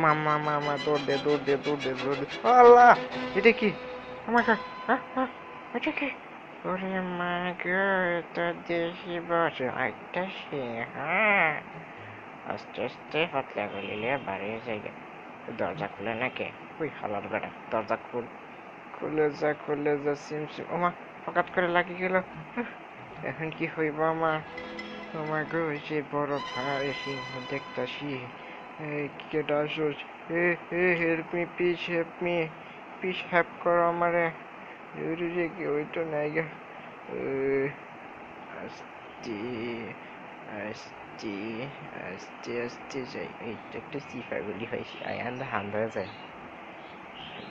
মামা মামা দৌড় দে দৌড় দে দৌড় দে দৌড় দে। আল্লাহ, এটা কি? আমার এটা কি? ওরে মা গো, এটা দেশি বসে একটা সিংহ। আস্তে আস্তে পাতলা গলিলে বাড়ির জায়গা। দরজা খুলে নাকি? ওই হালার বেড়া, দরজা খুলে যা সিম সিম। ওমা, হঠাৎ করে লাগিয়ে গেল। এখন কি হইব আমার? আমার গো, যে বড় ভাই সিংহ দেখতাছি। কেটা আসোস? হেল্প মি, প্লিজ হেল্প করো আমারে। ওই তো নাই গা। আস্তে আস্তে আস্তে আস্তে যাই। এই তো একটা সিফার গুলি হয়েছে, আয়ান্দা হান্দ হয়ে যায়।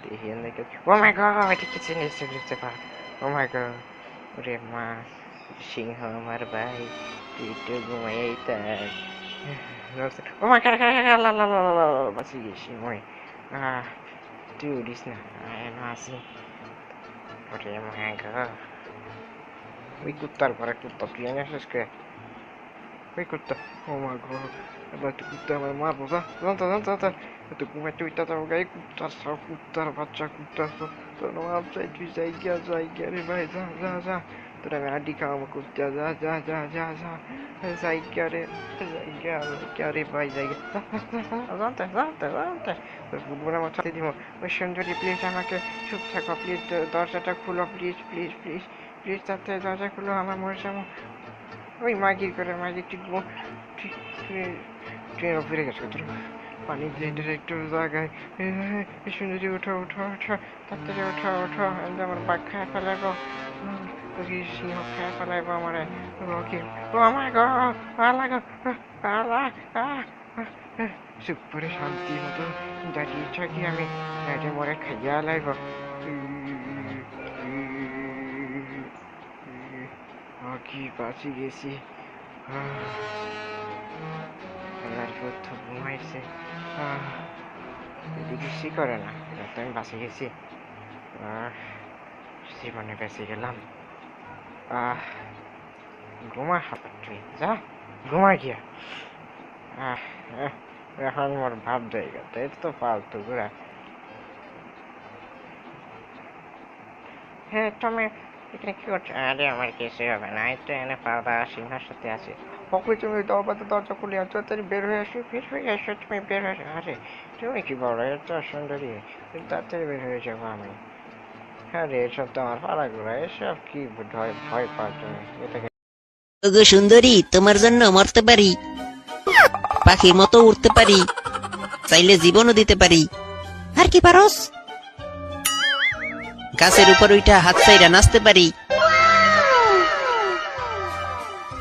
দেখি দেখে, ও মাই গড, এটা কিছু নিচে পা। ও মাই গড, ওরে মা, সিংহ আমার ভাই, তুই তো ঘুমাই তার। ও মাই গড, বাঁচি গেছি মই। তুই উড়িস না, আমি আসি। ওরে মা গড, ওই কুত্তার ঘরে কুত্তা তুই এনে আসিস কে? ওই কুত্তা, ও মা গড, এবার তুই কুত্তা আমার মারবো। যা তুই ঘুমাইতে উঠতে যাবো গায়ে। কুত্তার বাচ্চা, কুত্তার তোর মাপ চাই, তুই যাই গিয়া রে ভাই, যা তোর আমি আড্ডি খাওয়াবো কুত্তা। যা যাই গিয়া রে ভাই, যাই গিয়া। জানতে তোর ফুটবলের মতো দিব। ওই সুন্দরী, প্লিজ আমাকে চুপ থাকো, প্লিজ দরজাটা খুলো, প্লিজ তাড়াতাড়ি দরজা খুলো, আমার মরে যাবো। ওই মাগির তুই ফিরে গেছো তোর পানি ব্লেন্ডের একটু জায়গায়। সুন্দরী, ওঠো তাড়াতাড়ি ওঠো, আমার বাঘ খায় ফেলাবো। সিংহ খায় ফেলাইবো আমারে। ও আমার গো, চুপ করে শান্তি মতো দাঁড়িয়ে থাকি আমি, নাইলে মরে খাইয়া লাইব। কি বাঁচি গেছি। ঘুমাইছে, কিছুই করে না, এটা তো আমি বাঁচে গেছি। জীবনে বেঁচে গেলাম। ঘুমা হাঁপাত, তুই যা ঘুমা গিয়া। এখন মোর ভাব জায়গা, তাই তো ফালতু ঘুরা। হ্যাঁ, তুমি এখানে কি করছো? আরে আমার কিছু হবে না, এই তো এনে পাওয়া সিংহার সাথে আছে। ওকে, তুমি দরজা খুলে আছো, তাড়াতাড়ি বের হয়ে আসো, তুমি বের হয়ে আসো। আরে তুমি কি বলো, এত সুন্দরী, তাড়াতাড়ি বের হয়ে যাবো আমি। আরে এসব তো আমার পাড়া ঘোরা, এসব কি ভয় পাও তুমি? এটাকে ওগো সুন্দরী, তোমার জন্য মরতে পারি, পাখির মতো উড়তে পারি, চাইলে জীবনও দিতে পারি। আর কি পারস? গাছের উপর উঠা হাত চাইরা নাচতে পারি।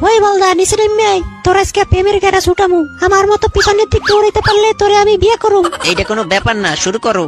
ওই বলদা, নিচে নেমে আয়, তোর আজকে প্রেমের গেরা ছুটামু। আমার মতো পিছনের দিক দৌড়াইতে পারলে তোরে আমি বিয়ে করুম। এইটা কোনো ব্যাপার না, শুরু করো।